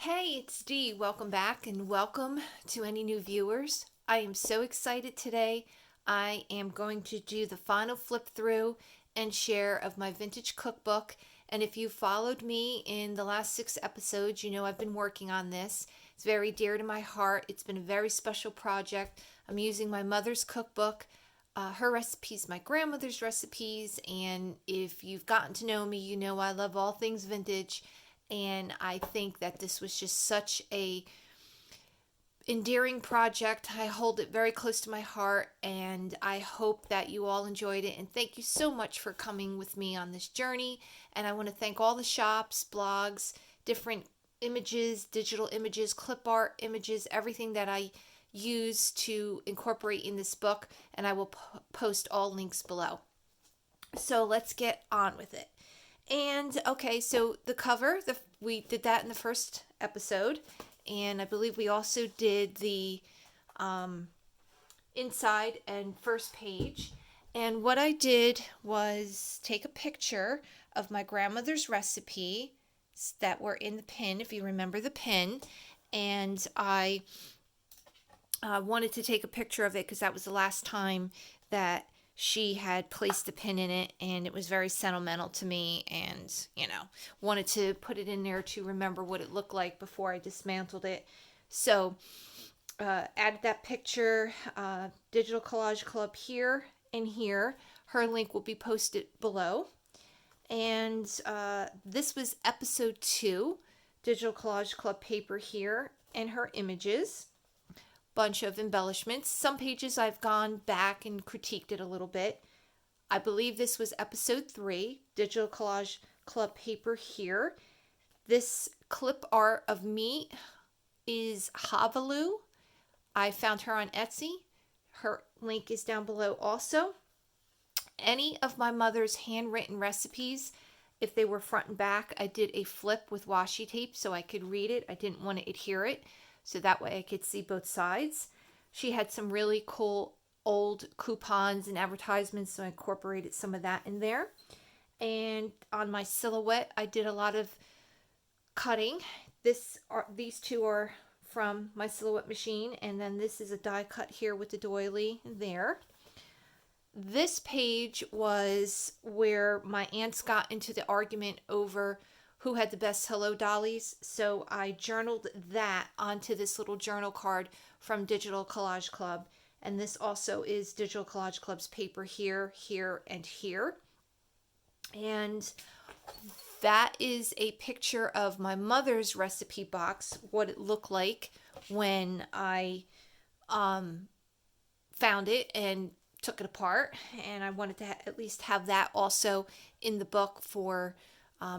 Hey, it's Dee. Welcome back and welcome to any new viewers. I am so excited today. I am going to do the final flip through and share of my vintage cookbook. And if you followed me in the last 6 episodes, you know I've been working on this. It's very dear to my heart. It's been a very special project. I'm using my mother's cookbook, her recipes, my grandmother's recipes. And if you've gotten to know me, you know I love all things vintage, and I think that this was just such a endearing project. I hold it very close to my heart, and I hope that you all enjoyed it. And thank you so much for coming with me on this journey. And I want to thank all the shops, blogs, different images, digital images, clip art images, everything that I use to incorporate in this book, and I will post all links below. So let's get on with it. And okay, so the cover, we did that in the first episode, and I believe we also did the inside and first page. And what I did was take a picture of my grandmother's recipe that were in the pin, if you remember the pin, and I wanted to take a picture of it because that was the last time that she had placed a pin in it, and it was very sentimental to me, and wanted to put it in there to remember what it looked like before I dismantled it. So added that picture. Digital Collage Club here and here. Her link will be posted below. And this was episode 2, Digital Collage Club paper here, and her images. Bunch of embellishments. Some pages I've gone back and critiqued it a little bit. I believe this was episode 3, Digital Collage Club paper here. This clip art of me is Havalu. I found her on Etsy. Her link is down below also. Any of my mother's handwritten recipes, if they were front and back, I did a flip with washi tape so I could read it. I didn't want to adhere it, so that way I could see both sides. She had some really cool old coupons and advertisements, so I incorporated some of that in there. And on my silhouette, I did a lot of cutting. These two are from my silhouette machine, and then this is a die cut here with the doily there. This page was where my aunts got into the argument over who had the best Hello Dollies, so I journaled that onto this little journal card from Digital Collage Club. And this also is Digital Collage Club's paper here, here, and here. And that is a picture of my mother's recipe box, what it looked like when I found it and took it apart. And I wanted to at least have that also in the book for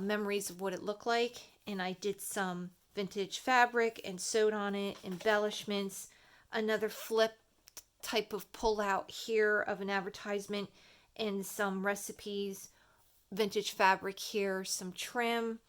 memories of what it looked like. And I did some vintage fabric and sewed on it, embellishments, another flip type of pull out here of an advertisement, and some recipes, vintage fabric here, some trim.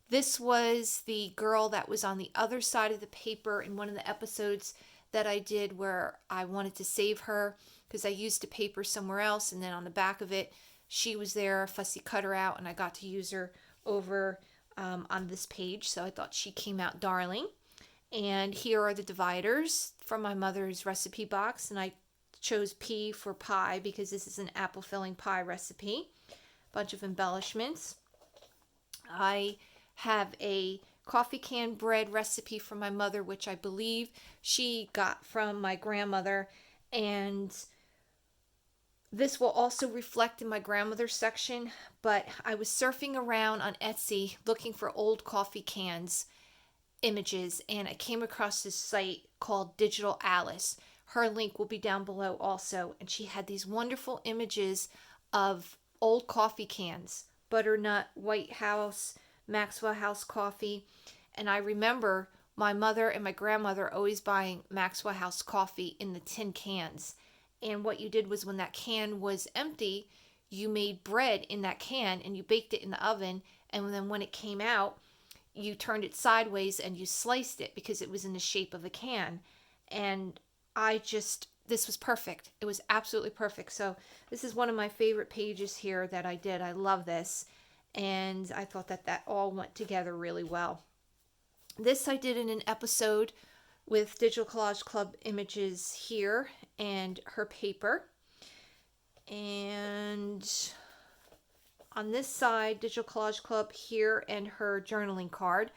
This was the girl that was on the other side of the paper in one of the episodes that I did where I wanted to save her because I used the paper somewhere else, and then on the back of it she was there, fussy cut her out, and I got to use her over on this page, so I thought she came out darling. And here are the dividers from my mother's recipe box, and I chose P for pie because this is an apple filling pie recipe. Bunch of embellishments. I have a coffee can bread recipe from my mother, which I believe she got from my grandmother, and this will also reflect in my grandmother's section, but I was surfing around on Etsy looking for old coffee cans images, and I came across this site called Digital Alice. Her link will be down below also, and she had these wonderful images of old coffee cans, Butternut, White House, Maxwell House coffee, and I remember my mother and my grandmother always buying Maxwell House coffee in the tin cans. And what you did was when that can was empty, you made bread in that can and you baked it in the oven. And then when it came out, you turned it sideways and you sliced it because it was in the shape of a can. And this was perfect. It was absolutely perfect. So this is one of my favorite pages here that I did. I love this. And I thought that all went together really well. This I did in an episode with Digital Collage Club images here and her paper. And on this side, Digital Collage Club here and her journaling card.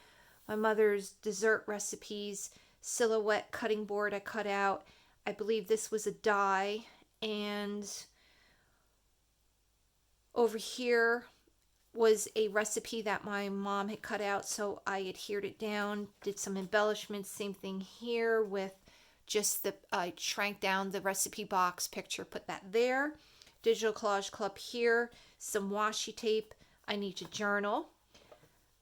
My mother's dessert recipes, silhouette cutting board I cut out. I believe this was a die. And over here was a recipe that my mom had cut out, so I adhered it down, did some embellishments. Same thing here with just I shrank down the recipe box picture, put that there. Digital Collage Club here, some washi tape. I need to journal.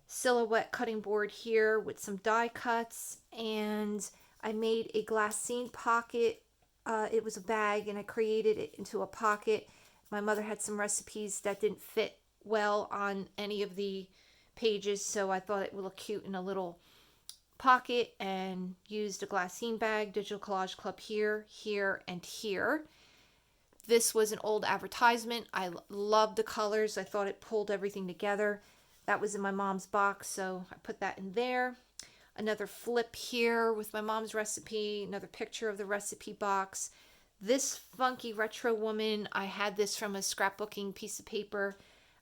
Silhouette cutting board here with some die cuts, and I made a glassine pocket. It was a bag, and I created it into a pocket. My mother had some recipes that didn't fit well on any of the pages, so I thought it would look cute in a little pocket and used a glassine bag. Digital Collage Club here, here, and here. This was an old advertisement. I loved the colors. I thought it pulled everything together. That was in my mom's box, so I put that in there. Another flip here with my mom's recipe, another picture of the recipe box. This funky retro woman, I had this from a scrapbooking piece of paper,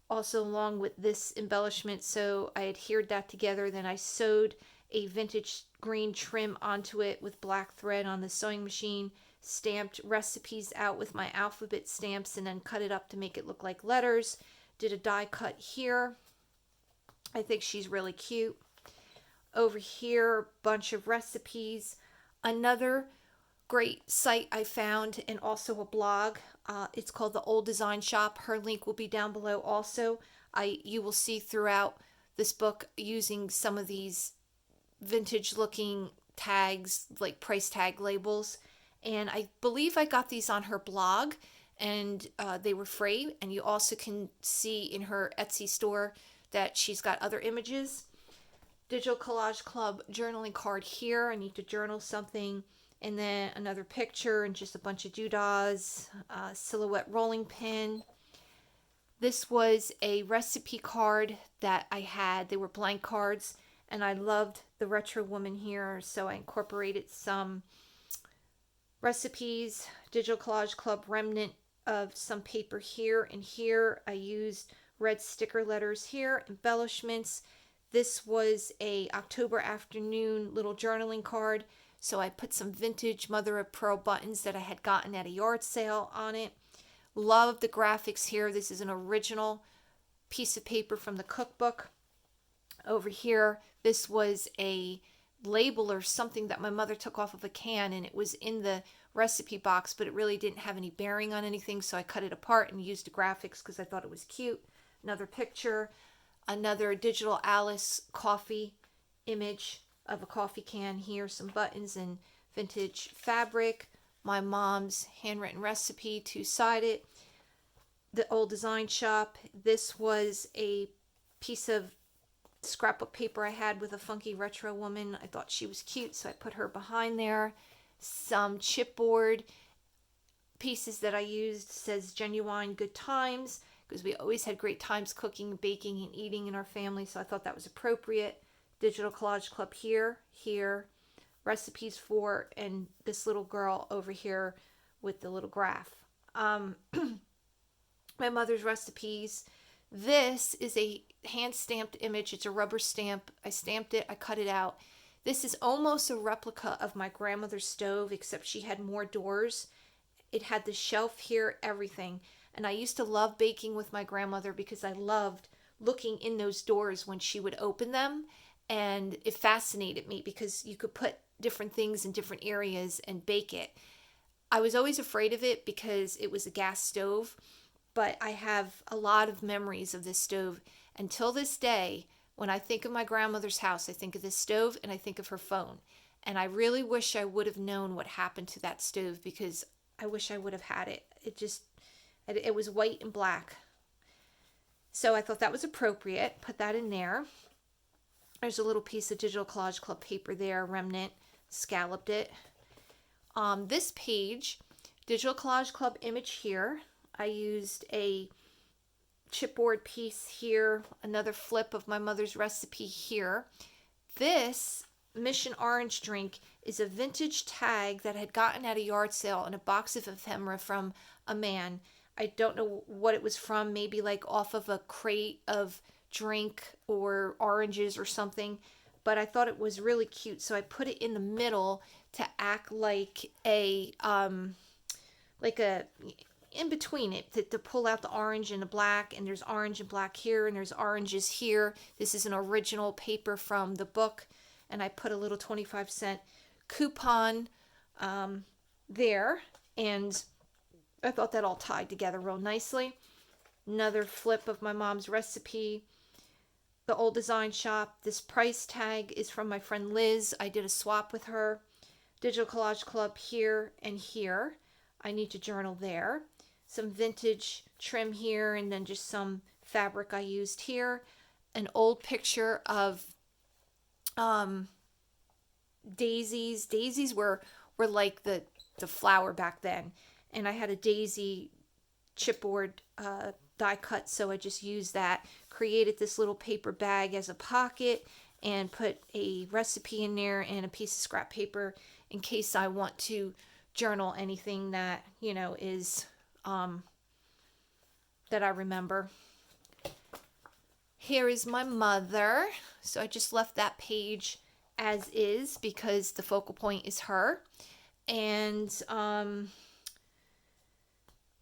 also along with this embellishment, so I adhered that together. Then I sewed a vintage green trim onto it with black thread on the sewing machine, stamped recipes out with my alphabet stamps, and then cut it up to make it look like letters. Did a die cut here. I think she's really cute. Over here, bunch of recipes. Another great site I found, and also a blog. It's called The Old Design Shop. Her link will be down below also. You will see throughout this book using some of these vintage looking tags, like price tag labels. And I believe I got these on her blog, and they were free. And you also can see in her Etsy store that she's got other images. Digital Collage Club journaling card here. I need to journal something. And then another picture and just a bunch of doodahs. Silhouette rolling pin. This was a recipe card that I had. They were blank cards, and I loved the retro woman here, so I incorporated some recipes. Digital Collage Club remnant of some paper here and here. I used red sticker letters here, embellishments. This was a October afternoon little journaling card, so I put some vintage mother of pearl buttons that I had gotten at a yard sale on it. Love the graphics here. This is an original piece of paper from the cookbook. Over here, this was a label or something that my mother took off of a can, and it was in the recipe box, but it really didn't have any bearing on anything, so I cut it apart and used the graphics because I thought it was cute. Another picture, another Digital Alice coffee image of a coffee can here, some buttons and vintage fabric. My mom's handwritten recipe, two-sided. The Old Design Shop. This was a piece of scrapbook paper I had with a funky retro woman. I thought she was cute, so I put her behind there. Some chipboard pieces that I used. Says Genuine Good Times, because we always had great times cooking, baking, and eating in our family, so I thought that was appropriate. Digital Collage Club here, here. Recipes for, and this little girl over here with the little graph. My mother's recipes. This is a hand-stamped image. It's a rubber stamp. I stamped it. I cut it out. This is almost a replica of my grandmother's stove, except she had more doors. It had the shelf here, everything. And I used to love baking with my grandmother because I loved looking in those doors when she would open them. And it fascinated me because you could put different things in different areas and bake it. I was always afraid of it because it was a gas stove, but I have a lot of memories of this stove. Until this day, when I think of my grandmother's house, I think of this stove and I think of her phone. And I really wish I would have known what happened to that stove because I wish I would have had it. It was white and black. So I thought that was appropriate. Put that in there. There's a little piece of Digital Collage Club paper there, remnant, scalloped it. This page, Digital Collage Club image here. I used a chipboard piece here, another flip of my mother's recipe here. This Mission Orange drink is a vintage tag that I had gotten at a yard sale in a box of ephemera from a man. I don't know what it was from, maybe like off of a crate of drink or oranges or something, but I thought it was really cute, so I put it in the middle to act like a in between it to pull out the orange and the black, and there's orange and black here and there's oranges here. This is an original paper from the book, and I put a little 25-cent coupon there, and I thought that all tied together real nicely. Another flip of my mom's recipe, the old design shop. This price tag is from my friend Liz. I did a swap with her. Digital Collage Club here and here. I need to journal there. Some vintage trim here, and then just some fabric I used here. An old picture of daisies. Daisies were like the flower back then, and I had a daisy chipboard die cut, so I just used that. Created this little paper bag as a pocket and put a recipe in there and a piece of scrap paper in case I want to journal anything that, you know, is that I remember. Here is my mother. So I just left that page as is because the focal point is her. And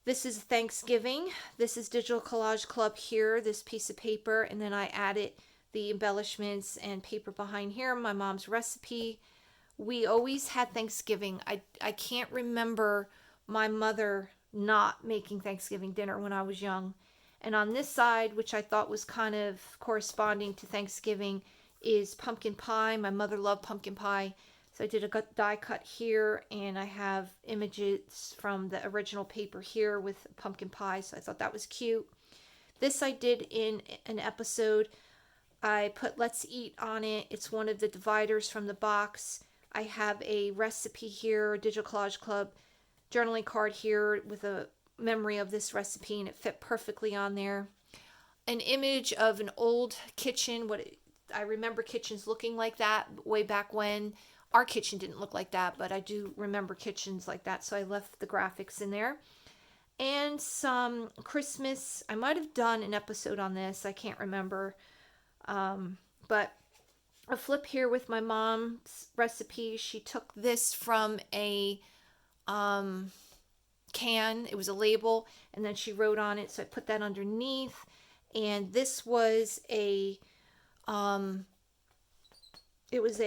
this is Thanksgiving. This is Digital Collage Club here, this piece of paper. And then I added the embellishments and paper behind here, my mom's recipe. We always had Thanksgiving. I can't remember my mother not making Thanksgiving dinner when I was young. And on this side, which I thought was kind of corresponding to Thanksgiving, is pumpkin pie. My mother loved pumpkin pie. So I did a die cut here, and I have images from the original paper here with pumpkin pie. So I thought that was cute. This I did in an episode. I put Let's Eat on it. It's one of the dividers from the box. I have a recipe here, Digital Collage Club journaling card here with a memory of this recipe, and it fit perfectly on there. An image of an old kitchen. I remember kitchens looking like that way back when. Our kitchen didn't look like that, but I do remember kitchens like that, so I left the graphics in there. And some Christmas. I might have done an episode on this. I can't remember. But a flip here with my mom's recipe. She took this from a can. It was a label, and then she wrote on it, so I put that underneath. And this was it was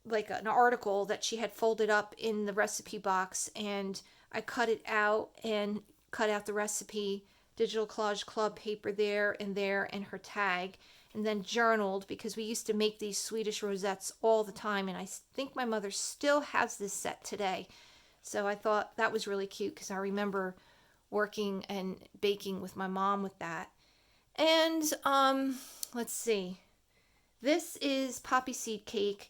like an article that she had folded up in the recipe box, and I cut it out and cut out the recipe, Digital Collage Club paper there, and her tag, and then journaled, because we used to make these Swedish rosettes all the time, and I think my mother still has this set today. So I thought that was really cute because I remember working and baking with my mom with that. And let's see. This is poppy seed cake.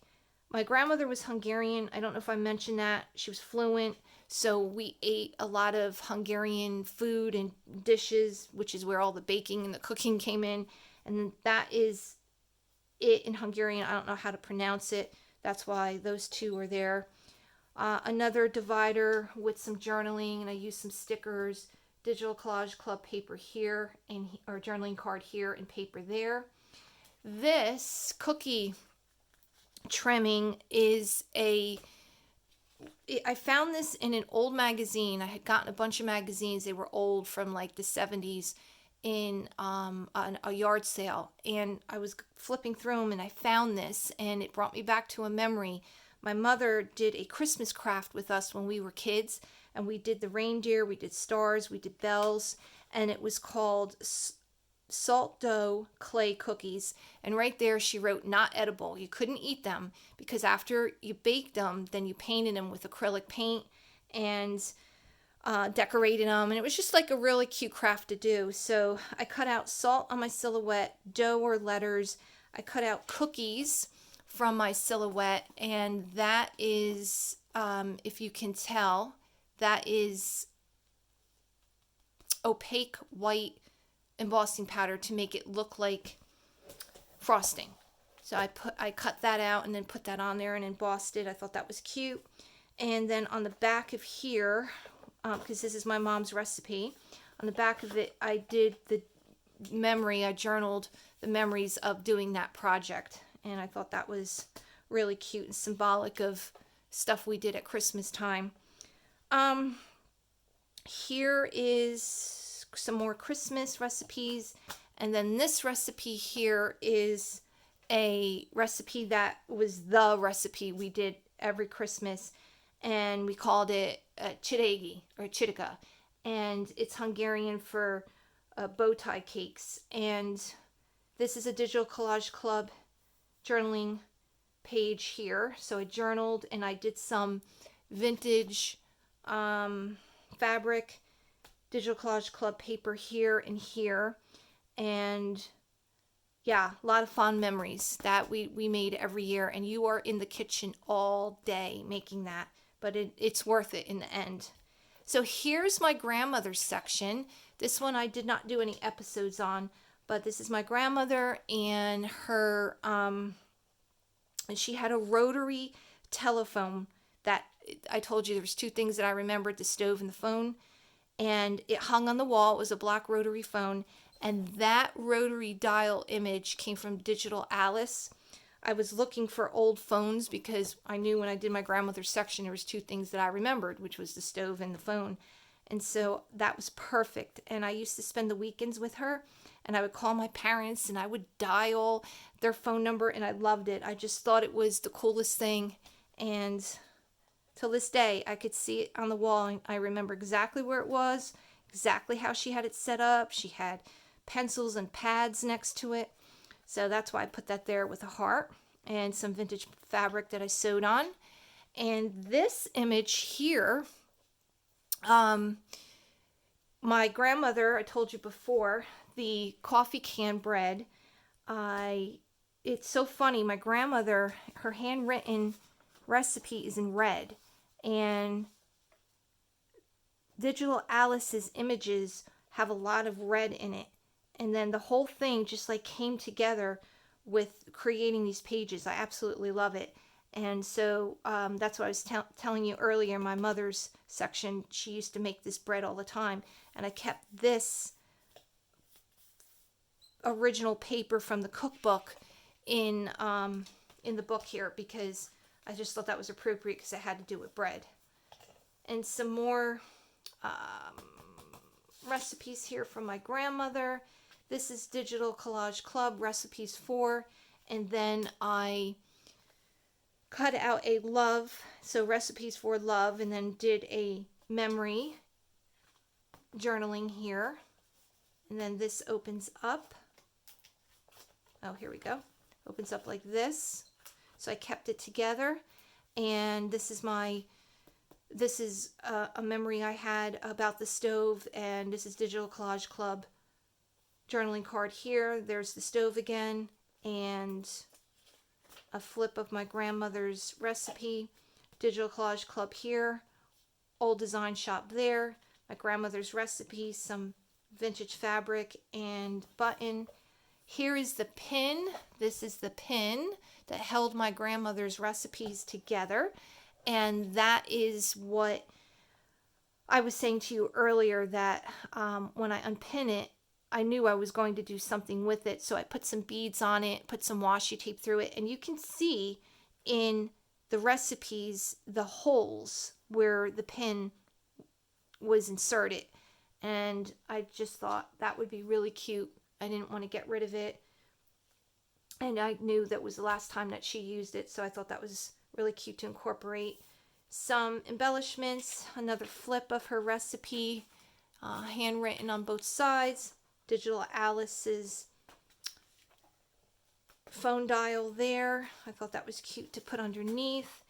My grandmother was Hungarian. I don't know if I mentioned that. She was fluent. So we ate a lot of Hungarian food and dishes, which is where all the baking and the cooking came in. And that is it in Hungarian. I don't know how to pronounce it. That's why those two are there. Another divider with some journaling, and I used some stickers, Digital Collage Club paper here, or journaling card here, and paper there. This cookie trimming is I found this in an old magazine. I had gotten a bunch of magazines. They were old, from like the 70s, in a yard sale, and I was flipping through them, and I found this, and it brought me back to a memory. My mother did a Christmas craft with us when we were kids, and we did the reindeer, we did stars, we did bells, and it was called salt dough clay cookies. And right there she wrote not edible. You couldn't eat them because after you baked them, then you painted them with acrylic paint and decorated them, and it was just like a really cute craft to do. So I cut out salt on my silhouette, dough or letters. I cut out cookies from my silhouette, and that is, if you can tell, that is opaque white embossing powder to make it look like frosting. So I cut that out and then put that on there and embossed it. I thought that was cute. And then on the back of here, because this is my mom's recipe, on the back of it, I did I journaled the memories of doing that project. And I thought that was really cute and symbolic of stuff we did at Christmas time. Here is some more Christmas recipes. And then this recipe here is a recipe that was the recipe we did every Christmas. And we called it chidegi or chidika. And it's Hungarian for bow tie cakes. And this is a Digital Collage Club journaling page here. So I journaled and I did some vintage fabric, Digital Collage Club paper here and here. And yeah, a lot of fond memories that we made every year. And you are in the kitchen all day making that. But it's worth it in the end. So here's my grandmother's section. This one I did not do any episodes on. But this is my grandmother and her... and she had a rotary telephone that I told you there was two things that I remembered, the stove and the phone. And it hung on the wall. It was a black rotary phone. And that rotary dial image came from Digital Alice. I was looking for old phones because I knew when I did my grandmother's section, there was two things that I remembered, which was the stove and the phone. And so that was perfect. And I used to spend the weekends with her. And I would call my parents and I would dial their phone number, and I loved it. I just thought it was the coolest thing. And till this day, I could see it on the wall, and I remember exactly where it was, exactly how she had it set up. She had pencils and pads next to it. So that's why I put that there with a heart and some vintage fabric that I sewed on. And this image here, my grandmother, I told you before, the coffee can bread. It's so funny. My grandmother, her handwritten recipe is in red, and Digital Alice's images have a lot of red in it. And then the whole thing just like came together with creating these pages. I absolutely love it. And so that's what I was telling you earlier. My mother's section, she used to make this bread all the time, and I kept this original paper from the cookbook in the book here because I just thought that was appropriate because it had to do with bread. And some more recipes here from my grandmother. This is Digital Collage Club recipes 4, and then I cut out a love, so recipes for love, and then did a memory journaling here. And then this opens up. Oh, here we go. Opens up like this. So I kept it together. And this is a memory I had about the stove. And this is Digital Collage Club journaling card here. There's the stove again. And a flip of my grandmother's recipe. Digital Collage Club here. Old design shop there. My grandmother's recipe. Some vintage fabric and button. Here is the pin. This is the pin that held my grandmother's recipes together. And that is what I was saying to you earlier, that when I unpin it, I knew I was going to do something with it. So I put some beads on it, put some washi tape through it. And you can see in the recipes the holes where the pin was inserted. And I just thought that would be really cute. I didn't want to get rid of it. And I knew that was the last time that she used it. So I thought that was really cute to incorporate. Some embellishments. Another flip of her recipe. Handwritten on both sides. Digital Alice's phone dial there. I thought that was cute to put underneath.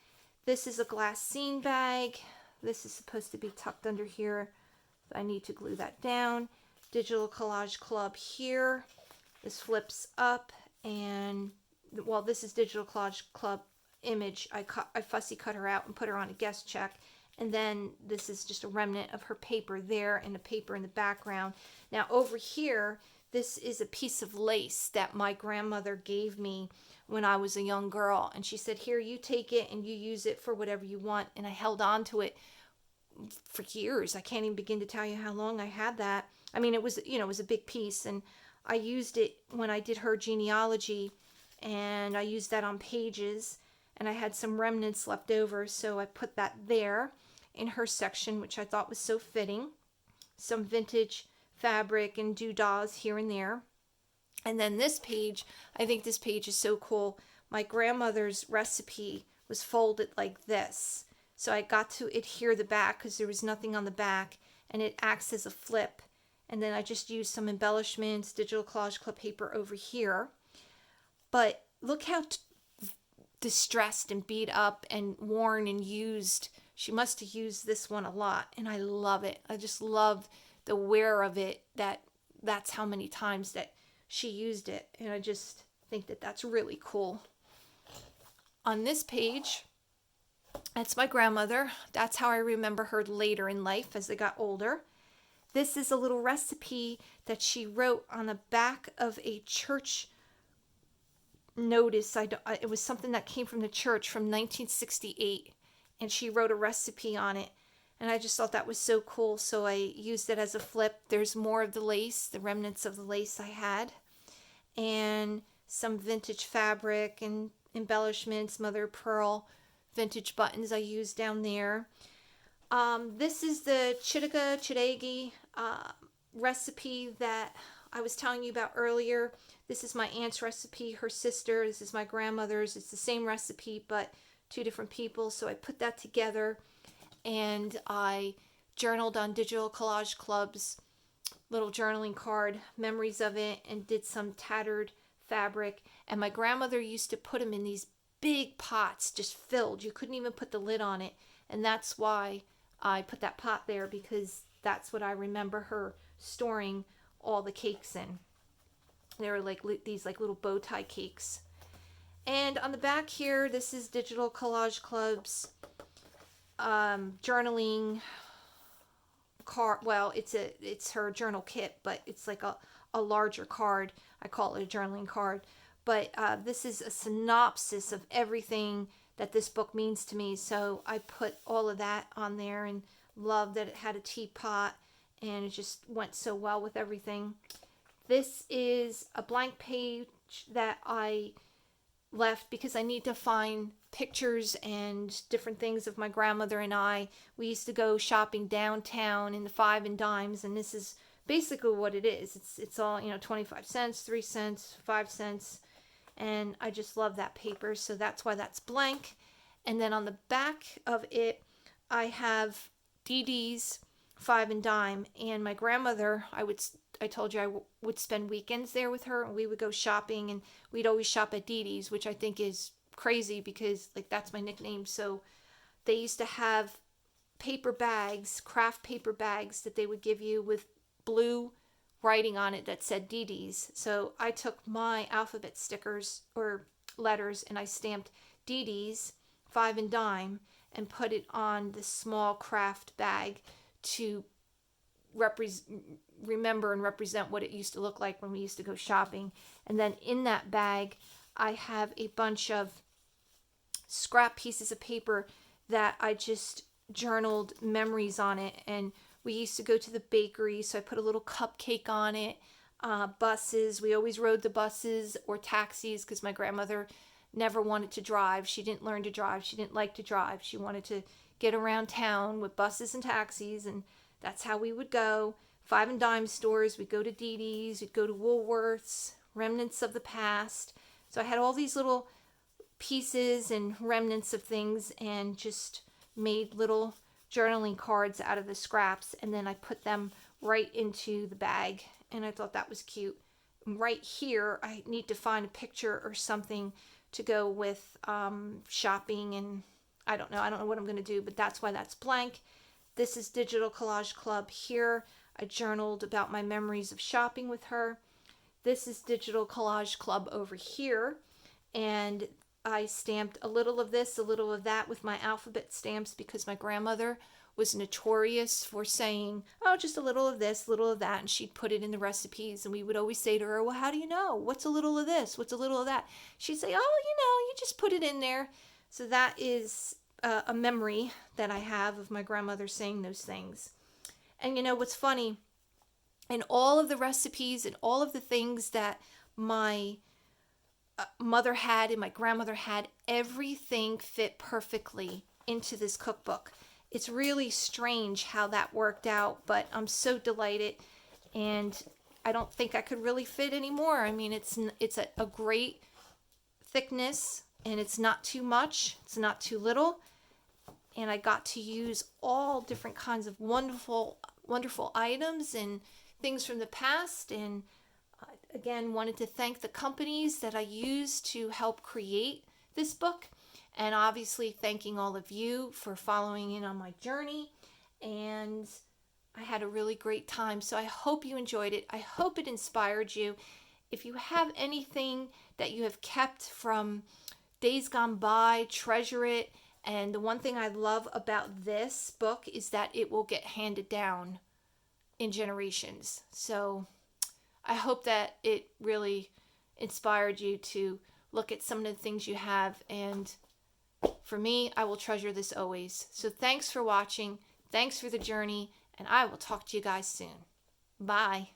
This is a glassine bag. This is supposed to be tucked under here. I need to glue that down. Digital Collage Club here. This flips up, and well, this is Digital Collage Club image. I fussy cut her out and put her on a guest check. And then this is just a remnant of her paper there and the paper in the background. Now over here, this is a piece of lace that my grandmother gave me when I was a young girl. And she said, here, you take it and you use it for whatever you want. And I held on to it for years. I can't even begin to tell you how long I had that. I mean, it was, it was a big piece, and I used it when I did her genealogy, and I used that on pages, and I had some remnants left over, so I put that there in her section, which I thought was so fitting. Some vintage fabric and doodads here and there. And then this page, I think this page is so cool. My grandmother's recipe was folded like this. So I got to adhere the back because there was nothing on the back, and it acts as a flip. And then I just used some embellishments, digital collage club paper over here. But look how distressed and beat up and worn and used. She must have used this one a lot, and I love it. I just love the wear of it, that's how many times that she used it, and I just think that that's really cool. On this page, that's my grandmother. That's how I remember her later in life as I got older. This is a little recipe that she wrote on the back of a church notice. It was something that came from the church from 1968, and she wrote a recipe on it. And I just thought that was so cool, so I used it as a flip. There's more of the lace, the remnants of the lace I had, and some vintage fabric and embellishments, mother of pearl, vintage buttons I used down there. This is the chidagi recipe that I was telling you about earlier. This is my aunt's recipe, her sister. This is my grandmother's. It's the same recipe, but two different people. So I put that together, and I journaled on Digital Collage Club's little journaling card, memories of it, and did some tattered fabric. And my grandmother used to put them in these big pots, just filled. You couldn't even put the lid on it. And that's why I put that pot there, because that's what I remember her storing all the cakes in. They were like these like little bow tie cakes. And on the back here, this is Digital Collage Club's journaling card. Well, it's her journal kit, but it's like a larger card. I call it a journaling card. But this is a synopsis of everything that this book means to me. So I put all of that on there, and love that it had a teapot, and it just went so well with everything. This is a blank page that I left because I need to find pictures and different things of my grandmother and I. We used to go shopping downtown in the 5 and dimes, and this is basically what it is. It's all, 25 cents, 3 cents, 5 cents, and I just love that paper, so that's why that's blank. And then on the back of it, I have Dee Dee's 5 and dime, and my grandmother, I told you I would spend weekends there with her, and we would go shopping, and we'd always shop at Dee Dee's, which I think is crazy because that's my nickname. So they used to have paper bags, craft paper bags that they would give you with blue writing on it that said Dee Dee's. So I took my alphabet stickers or letters, and I stamped Dee Dee's 5 and dime and put it on this small craft bag to remember and represent what it used to look like when we used to go shopping. And then in that bag, I have a bunch of scrap pieces of paper that I just journaled memories on it. And we used to go to the bakery, so I put a little cupcake on it. Buses, we always rode the buses or taxis because my grandmother never wanted to drive. She didn't learn to drive. She didn't like to drive. She wanted to get around town with buses and taxis, and that's how we would go. 5 and dime stores, we'd go to Dee Dee's, we'd go to Woolworth's, remnants of the past. So I had all these little pieces and remnants of things, and just made little journaling cards out of the scraps, and then I put them right into the bag, and I thought that was cute. Right here, I need to find a picture or something to go with shopping, and I don't know what I'm going to do, but that's why that's blank. This is Digital Collage Club here. I journaled about my memories of shopping with her. This is Digital Collage Club over here, and I stamped a little of this, a little of that with my alphabet stamps because my grandmother was notorious for saying, oh, just a little of this, a little of that, and she'd put it in the recipes, and we would always say to her, well, how do you know? What's a little of this? What's a little of that? She'd say, oh, you just put it in there. So that is a memory that I have of my grandmother saying those things. And what's funny, in all of the recipes and all of the things that my mother had and my grandmother had, everything fit perfectly into this cookbook. It's really strange how that worked out, but I'm so delighted, and I don't think I could really fit anymore. I mean, it's a great thickness, and it's not too much, it's not too little, and I got to use all different kinds of wonderful items and things from the past. And again, wanted to thank the companies that I used to help create this book, and obviously thanking all of you for following in on my journey. And I had a really great time, so I hope you enjoyed it. I hope it inspired you. If you have anything that you have kept from days gone by, treasure it. And the one thing I love about this book is that it will get handed down in generations. So I hope that it really inspired you to look at some of the things you have. And for me, I will treasure this always. So thanks for watching. Thanks for the journey. And I will talk to you guys soon. Bye.